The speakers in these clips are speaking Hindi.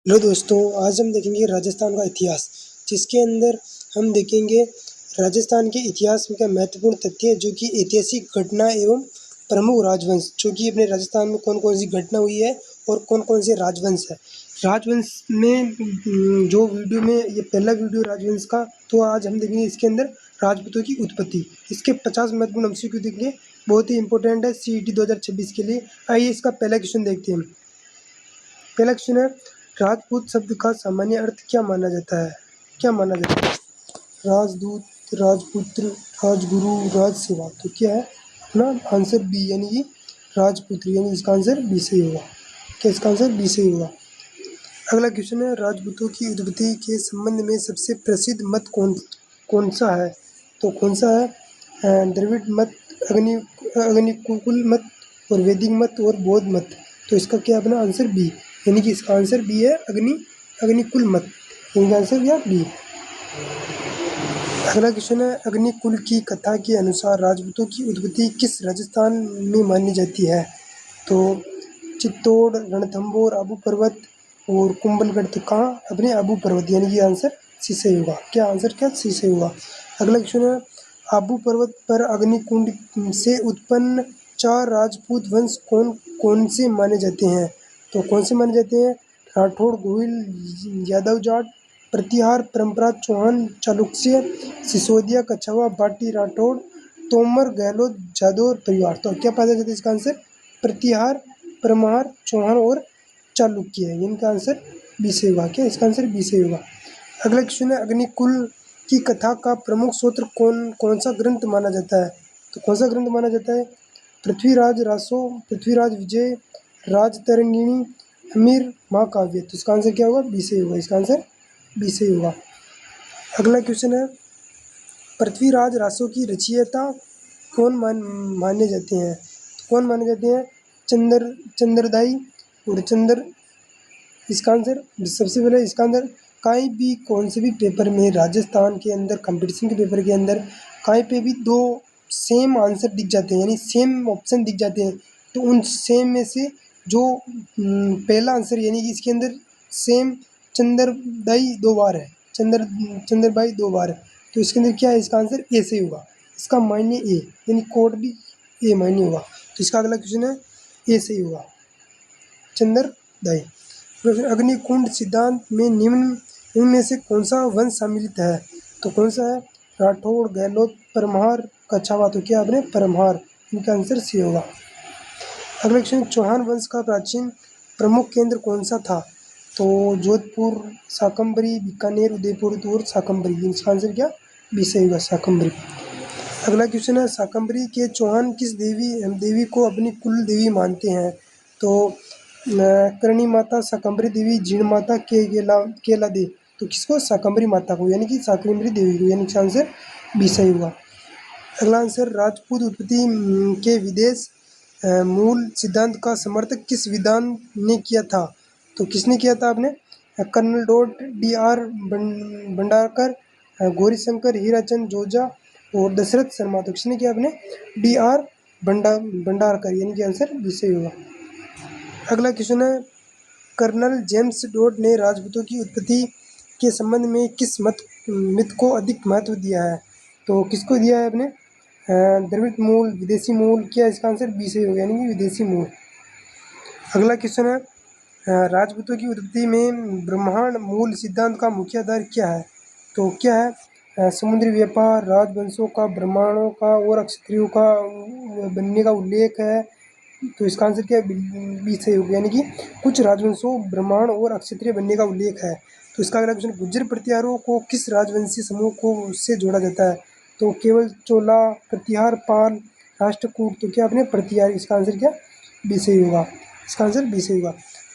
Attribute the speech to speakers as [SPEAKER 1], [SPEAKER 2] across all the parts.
[SPEAKER 1] हेलो दोस्तों, आज हम देखेंगे राजस्थान का इतिहास, जिसके अंदर हम देखेंगे राजस्थान के इतिहास का महत्वपूर्ण तथ्य जो कि ऐतिहासिक घटना एवं प्रमुख राजवंश जो कि अपने राजस्थान में कौन-कौन सी घटना हुई है और कौन-कौन से राजवंश है। राजवंश में जो वीडियो में ये पहला वीडियो राजवंश का, तो आज हम देखेंगे इसके अंदर राजपूतों की उत्पत्ति। इसके 50 महत्वपूर्ण अंशों को देखेंगे, बहुत ही इंपॉर्टेंट है सीईटी 2026 के लिए। आइए इसका पहला क्वेश्चन देखते हैं। पहला क्वेश्चन है, राजपूत शब्द का सामान्य अर्थ क्या माना जाता है? क्या माना जाता है? राजदूत, राजपुत्र, राजगुरु, राजसेवा। तो क्या है ना? आंसर बी यानी कि राजपुत्र, यानी इसका आंसर बी सही होगा। क्या इसका आंसर बी सही होगा? अगला क्वेश्चन है, राजपूतों की उत्पत्ति के संबंध में सबसे प्रसिद्ध मत कौन सा है? तो कौन सा है? द्रविड़ मत, अग्निकुल मत और वैदिक मत और बौद्ध मत। तो इसका क्या अपना आंसर बी, यानी कि इसका आंसर बी है अग्निकुल मत, इनका आंसर क्या बी। अगला क्वेश्चन है, अग्निकुल की कथा के अनुसार राजपूतों की उत्पत्ति किस राजस्थान में मानी जाती है? तो चित्तौड़, रणथंभौर, आबू पर्वत और कुंभलगढ़। तो कहाँ अपने आबू पर्वत, यानी कि आंसर सी सही होगा। क्या आंसर क्या सी सही होगा? अगला क्वेश्चन है, आबू पर्वत पर अग्निकुंड से उत्पन्न 4 राजपूत वंश कौन कौन से माने जाते हैं? तो कौन से माने जाते हैं? राठौड़, गोहिल, यादव जाट, प्रतिहार, परंपरा, चौहान, चालुक्य, सिसोदिया, कछवाहा, भाटी, राठौड़, तोमर, गहलोत, जादौर परिवार। तो क्या पाया जाता है इसका आंसर? प्रतिहार, परमार, चौहान और चालुक्य है। इनका आंसर बी से होगा। क्या इसका आंसर बी से होगा? अगला क्वेश्चन है, अग्निकुल की कथा का प्रमुख स्रोत कौन सा ग्रंथ माना जाता है? तो कौन सा ग्रंथ माना जाता है? पृथ्वीराज रासो, पृथ्वीराज विजय, राजतरंगिणी, हमीर, महाकाव्य। तो इसका आंसर क्या होगा? बी से होगा। इसका आंसर बी से होगा। अगला क्वेश्चन है, पृथ्वीराज रासो की रचयिता कौन माने जाते हैं? कौन माने जाते हैं? चंद्रदाई और चंद्र। इसका आंसर सबसे पहले इसका आंसर कहीं भी कौन से भी पेपर में राजस्थान के अंदर कंपटीशन के पेपर के अंदर कहीं पे भी दो सेम आंसर दिख जाते हैं, यानी सेम ऑप्शन दिख जाते हैं, तो उन सेम में से जो पहला आंसर, यानी कि इसके अंदर सेम चंद्रदाई 2 बार है, चंद्रबाई 2 बार है, तो इसके अंदर क्या है? इसका आंसर ए से होगा। इसका मायने ए, यानी कोड भी ए मायने होगा। तो इसका अगला क्वेश्चन है, ए से ही होगा, चंद्रदाई। प्रश्न, अग्निकुंड सिद्धांत में निम्न में से कौन सा वंश सम्मिलित है? तो कौन सा है? राठौड़, गहलोत, परमार, कछावा। तो क्या आपने परमार, इनका आंसर सी होगा। अगला क्वेश्चन, चौहान वंश का प्राचीन प्रमुख केंद्र कौन सा था? तो जोधपुर, शाकंभरी, बीकानेर, उदयपुर और शाकंभरी। इसका आंसर क्या बी सही होगा, शाकंभरी। अगला क्वेश्चन है, शाकंभरी के चौहान किस देवी को अपनी कुल देवी मानते हैं? तो करणी माता, शाकंभरी देवी, जीण माता, केला दे। तो किसको? शाकंभरी माता को, यानी कि शाकंभरी देवी को, यानी कि आंसर बी सही हुआ। अगला आंसर, राजपूत उत्पत्ति के विदेश मूल सिद्धांत का समर्थन किस विद्वान ने किया था? तो किसने किया था आपने? Colonel Tod, D R Bhandarkar, Gaurishankar, Hirachand Ojha और दशरथ शर्मा। तो किसने किया आपने? डी आर भंडारकर, यानी कि आंसर बी सही होगा। अगला क्वेश्चन है, कर्नल जेम्स डॉड ने राजपूतों की उत्पत्ति के संबंध में किस मिथ को अधिक महत्व दिया है? तो किसको दिया है आपने? द्रविड़ मूल, विदेशी मूल। क्या इसका आंसर बी सही होगा, यानी कि विदेशी मूल। अगला क्वेश्चन है, राजपूतों की उत्पत्ति में ब्रह्मांड मूल सिद्धांत का मुख्य आधार क्या है? तो क्या है? समुद्री व्यापार, राजवंशों का, ब्राह्मणों का और क्षत्रियों का बनने का उल्लेख है। तो इसका आंसर क्या है? बी सही होगा, यानी कि कुछ राजवंशों, ब्राह्मण और क्षत्रिय बनने का उल्लेख है। तो इसका अगला क्वेश्चन, गुज्जर प्रतिहारों को किस राजवंशीय समूह को उससे जोड़ा जाता है? तो केवल, चोला, प्रतिहार, पाल, राष्ट्रकूट। तो क्या अपने प्रतिहार, इसका आंसर क्या बी सही होगा। इसका आंसर बी सही होगा।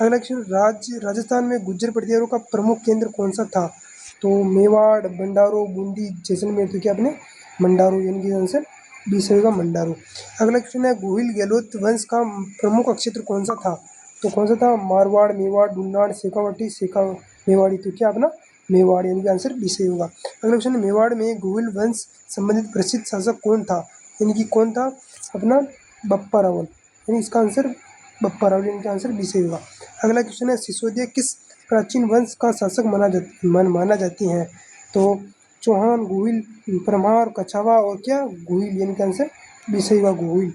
[SPEAKER 1] अगला क्वेश्चन, राजस्थान में गुज्जर प्रतिहारों का प्रमुख केंद्र कौन सा था? तो मेवाड़, भंडारो, बूंदी, जैसलमेर। तो क्या अपने मंडारो, यानी कि आंसर बी सही होगा, मंडारो। अगला क्वेश्चन है, गोहिल गहलोत वंश का प्रमुख क्षेत्र कौन सा था? तो कौन सा था? मारवाड़, मेवाड़, डुन्नाड़, शेखावटी, मेवाड़ी। तो क्या अपना मेवाड़, यानी कि आंसर बी सही होगा। अगला क्वेश्चन, मेवाड़ में गोहिल वंश संबंधित प्रसिद्ध शासक कौन था? यानी कि कौन था? अपना बप्पा रावल, यानी इसका आंसर बप्पा रावल, यानी कि आंसर बी सही होगा। अगला क्वेश्चन है, सिसोदिया किस प्राचीन वंश का शासक माना जाती हैं? तो चौहान, गोहिल, परमार, कछावा और क्या गोहिल, यानी कि आंसर बी सही होगा गोहिल।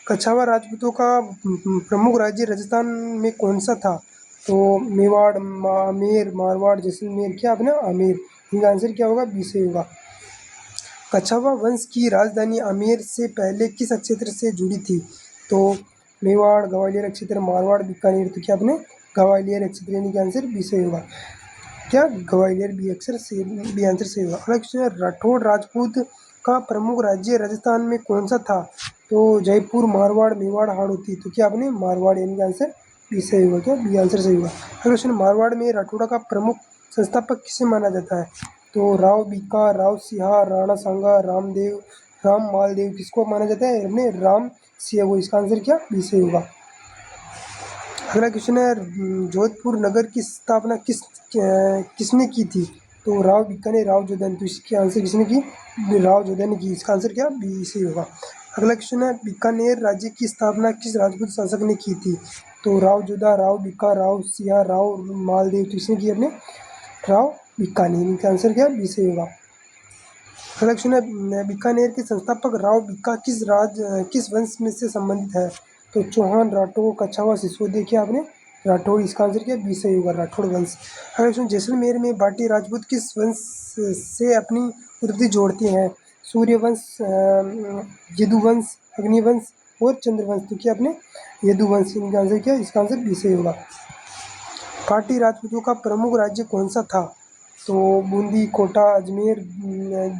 [SPEAKER 1] कछावा राजपूतों का प्रमुख राज्य राजस्थान में कौन सा था? तो मेवाड़, आमेर, मारवाड़, जैसलमेर, क्या अपना आमेर, इनका आंसर क्या होगा? बी सही होगा। कछावा वंश की राजधानी आमेर से पहले किस क्षेत्र से जुड़ी थी? तो मेवाड़, ग्वालियर क्षेत्र, मारवाड़, बीकानेर, तो क्या अपने ग्वालियर क्षेत्र, यानी कि आंसर बी सही होगा। क्या ग्वालियर बी अक्षर से बी आंसर सही होगा। अगला क्वेश्चन है, राठौड़ राजपूत का प्रमुख राज्य राजस्थान में कौन सा था? तो जयपुर, मारवाड़, मेवाड़, हाड़ौती, तो क्या आपने मारवाड़, यानी कि आंसर बी सही होगा। क्या बी आंसर सही होगा। अगला क्वेश्चन, मारवाड़ में राठौड़ा का प्रमुख संस्थापक किसे माना जाता है? तो राव बीका, राव सिंहा, राणा सांगा, रामदेव, राम मालदेव, किसको माना जाता है? अपने राम सिंह को, इसका आंसर क्या बी सही होगा। अगला क्वेश्चन है, जोधपुर नगर की स्थापना किसने की थी? तो राव बीकानेर, राव जोधन, तो इसके आंसर किसने की? राव जोधन ने की, इसका आंसर क्या बी सही होगा। अगला क्वेश्चन है, बीकानेर राज्य की स्थापना किस राजपूत शासक ने की थी? तो राव जोधा, राव बीका, राव सिंहा, राव मालदेव, तो इसने की अपने राव बीकानेर, इनका आंसर क्या बी सही होगा। अगला क्वेश्चन है, बीकानेर के संस्थापक राव बीका किस वंश में से संबंधित है? तो चौहान, राठौड़, कछावा, सिसोदिया, क्या आपने राठौड़, इसका आंसर क्या बी सही होगा, राठौड़ वंश। अगला क्वेश्चन, जैसलमेर में भाटी राजपूत किस वंश से अपनी उत्पत्ति जोड़ते हैं? सूर्यवंश, यदुवंश, अग्निवंश और चंद्रवंश, तो क्या अपने यदुवंश, इनका आंसर क्या, इसका आंसर बी सही होगा। भाटी राजपूतों का प्रमुख राज्य कौन सा था? तो बूंदी, कोटा, अजमेर,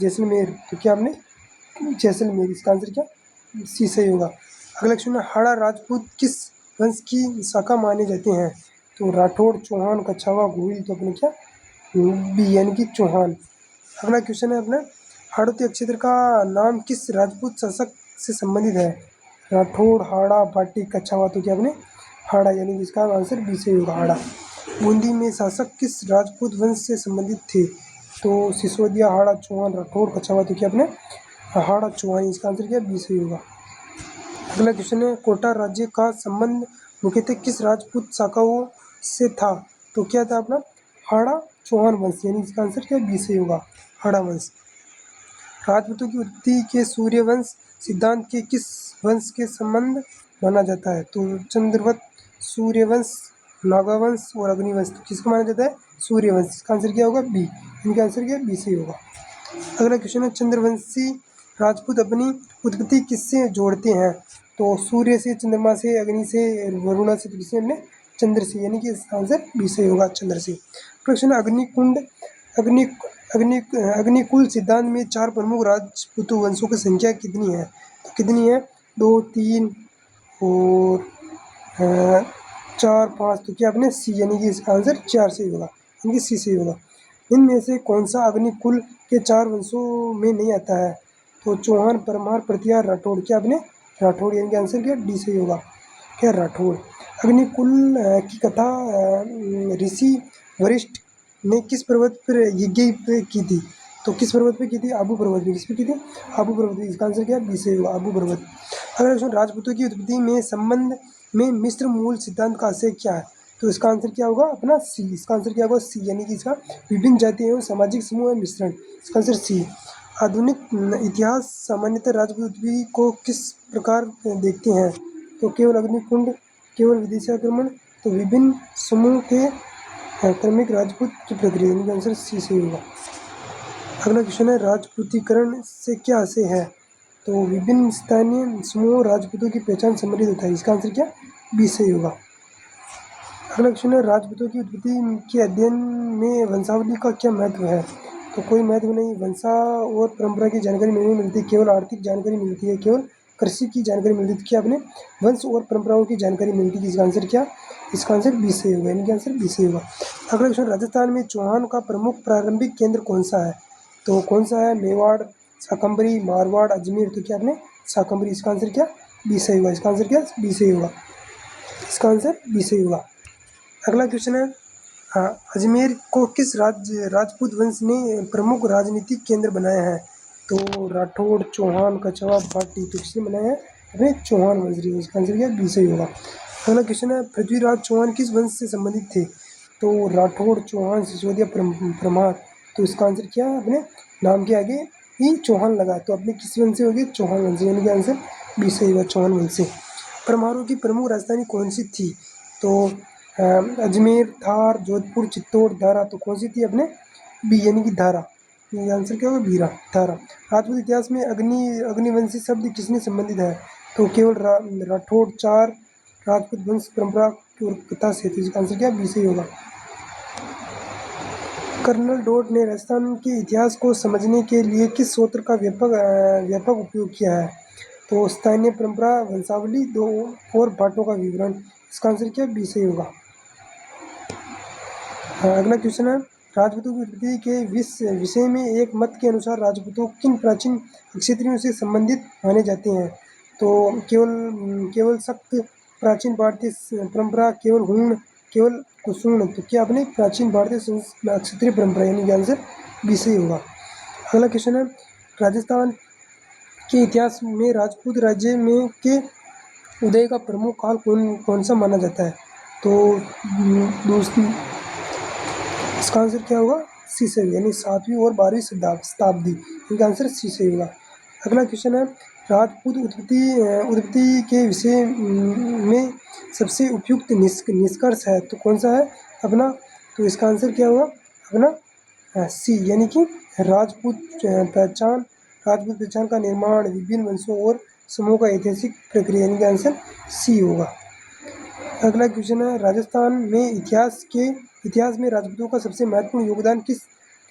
[SPEAKER 1] जैसलमेर, तो क्या आपने जैसलमेर, इसका आंसर क्या सी सही होगा। अगला क्वेश्चन है, हाड़ा राजपूत किस वंश की शाखा माने जाते हैं? तो राठौड़, चौहान, कछावा, गोहिल, तो अपने क्या बी, यानी कि चौहान। अगला क्वेश्चन है अपना, हाड़ौती क्षेत्र का नाम किस राजपूत शासक से संबंधित है? राठौड़, हाड़ा, भाटी, कछावा, तो क्या अपने हाड़ा, यानी कि इसका आंसर बी सही होगा, हाड़ा। बूंदी में शासक किस राजपूत वंश से संबंधित थे? तो सिसोदिया, हाड़ा, चौहान, राठौड़, कछावा, तो क्या अपने हाड़ा, चौहान, इसका आंसर क्या बी सही होगा। अगला क्वेश्चन है, कोटा राज्य का संबंध मुख्यतः किस राजपूत शाखाओं से था? तो क्या था अपना हाड़ा चौहान वंश, यानी इसका आंसर क्या बी सही होगा, हाड़ा वंश। राजपूतों की उत्पत्ति के सूर्यवंश सिद्धांत के किस वंश के संबंध माना जाता है? तो चंद्रवत, सूर्यवंश, नागावंश और अग्निवंश, तो किसको माना जाता है? सूर्यवंश, इसका आंसर क्या होगा बी, इनका आंसर क्या बी सही होगा। अगला क्वेश्चन है, चंद्रवंशी राजपूत अपनी उत्पत्ति किससे जोड़ते हैं? तो सूर्य से, चंद्रमा से, अग्नि से, वरुणा से, तो किससे अपने चंद्र से, यानी कि इसका आंसर बी सही होगा, चंद्र से। क्वेश्चन, अग्निकुंड अग्नि अग्नि अग्निकुल सिद्धांत में 4 प्रमुख राजपूत वंशों की संख्या कितनी है? तो कितनी है? 2, 3 और 4, 5, तो क्या अपने सी, यानी कि इसका आंसर 4 सही होगा, यानी कि सी सही होगा। इनमें से कौन सा अग्निकुल के 4 वंशों में नहीं आता है? तो चौहान, परमार, प्रतिहार, राठौड़, क्या अपने राठौड़, यानी कि आंसर क्या डी सही होगा, क्या राठौड़। अग्निकुल की कथा ऋषि वशिष्ठ ने किस पर्वत पर यज्ञ पे की थी? तो किस पर्वत पे की थी? आबू पर्वत पे, किस पे की थी? आबू पर्वत पे, इसका आंसर क्या बी सही होगा, आबू पर्वत। अगला क्वेश्चन, राजपूतों की उत्पत्ति में संबंध में मिश्र मूल सिद्धांत का आशय क्या है? तो इसका आंसर क्या होगा अपना सी, इसका आंसर क्या होगा सी, यानी कि इसका विभिन्न जाति एवं सामाजिक समूह है मिश्रण, इसका आंसर सी। आधुनिक इतिहास सामान्यतः राजपूत उत्पत्ति को किस प्रकार देखते हैं? तो केवल अग्निकुंड, केवल विदेशी आक्रमण, तो विभिन्न समूह के क्रमिक राजपूत की प्रक्रिया, इनका आंसर सी सही होगा। अगला क्वेश्चन है, राजपूतीकरण से क्या आशय है? तो विभिन्न स्थानीय समूह राजपूतों की पहचान सम्मिलित होता है, इसका आंसर क्या बी सही होगा। अगला क्वेश्चन है, राजपूतों की उत्पत्ति के अध्ययन में वंशावली का क्या महत्व है? तो कोई महत्व नहीं, वंशा और परंपरा की जानकारी नहीं मिलती, केवल आर्थिक जानकारी मिलती है, केवल कृषि की जानकारी मिलती है, क्या अपने वंश और परंपराओं की जानकारी मिलती है, इसका आंसर क्या, इसका आंसर बी सही होगा, इनका आंसर बी सही होगा। अगला क्वेश्चन, राजस्थान में चौहान का प्रमुख प्रारंभिक केंद्र कौन सा है? तो कौन सा है? मेवाड़, शाकंभरी, मारवाड़, अजमेर, तो क्या अपने शाकंभरी, इसका आंसर क्या बी सही होगा, इसका आंसर क्या बी सही होगा, इसका आंसर बी सही होगा। अगला क्वेश्चन है, अजमेर को किस राजपूत वंश ने प्रमुख राजनीतिक केंद्र बनाया है? तो राठौड़, चौहान, कछवाहा, भाटी, तो किसने बनाया है? अपने चौहान वंश ने, इसका आंसर क्या बी सही होगा। अगला क्वेश्चन है, पृथ्वीराज चौहान किस वंश से संबंधित थे? तो राठौड़, चौहान, सिसोदिया, परमार। तो इसका आंसर क्या है, अपने नाम के आगे ही चौहान लगा, तो अपने किस वंश से होगी, चौहान वंश से, यानी कि आंसर बी सही होगा, चौहान वंश से। परमारों की प्रमुख राजधानी कौन सी थी, तो अजमेर, धार, जोधपुर, चित्तौड़, धारा। तो कौन सी थी अपने, बी यानी कि धारा, ये आंसर क्या होगा, बीरा, धारा। राजपूत इतिहास में अग्निवंशी शब्द किसने संबंधित है, तो केवल राठौड़, चार, राजपूत वंश परंपरा और कथा से। तो इसका आंसर क्या, बी सही होगा। कर्नल डॉट ने राजस्थान के इतिहास को समझने के लिए किस सूत्र का व्यापक उपयोग किया है, तो स्थानीय परंपरा, वंशावली, दो और भाटों का विवरण। इसका आंसर क्या, बी सही होगा। अगला क्वेश्चन है, राजपूतों की उत्पत्ति के विषय में एक मत के अनुसार राजपूतों किन प्राचीन क्षेत्रों से संबंधित माने जाते हैं, तो केवल सख्त, प्राचीन भारतीय परंपरा, केवल हुण, केवल कुषुण। तो क्या अपने प्राचीन भारतीय क्षत्रिय परंपरा, यानी कि आंसर बी सही होगा। अगला क्वेश्चन है, राजस्थान के इतिहास में राजपूत राज्य में के उदय का प्रमुख काल कौन सा माना जाता है, तो इसका आंसर क्या होगा, सी सही, यानी 7वीं और 12वीं शताब्दी। इनका आंसर सी सही होगा। अगला क्वेश्चन है, राजपूत उत्पत्ति के विषय में सबसे उपयुक्त निष्कर्ष है, तो कौन सा है अपना, तो इसका आंसर क्या होगा अपना, सी, यानी कि राजपूत पहचान का निर्माण विभिन्न वंशों और समूहों का ऐतिहासिक प्रक्रिया, यानी कि आंसर सी होगा। अगला क्वेश्चन है, राजस्थान में इतिहास में राजपूतों का सबसे महत्वपूर्ण योगदान किस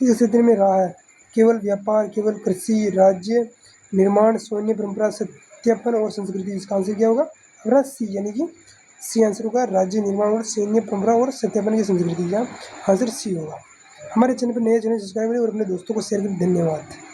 [SPEAKER 1] क्षेत्र में रहा है, केवल व्यापार, केवल कृषि, राज्य निर्माण, सैन्य परंपरा, सत्यापन और संस्कृति। इसका आंसर क्या होगा हमारा सी, यानी कि सी आंसर होगा, राज्य निर्माण और सैन्य परंपरा और सत्यापन की संस्कृति का आंसर सी होगा। हमारे चैनल पर नए चैनल सब्सक्राइब करें और अपने दोस्तों को शेयर करें। धन्यवाद।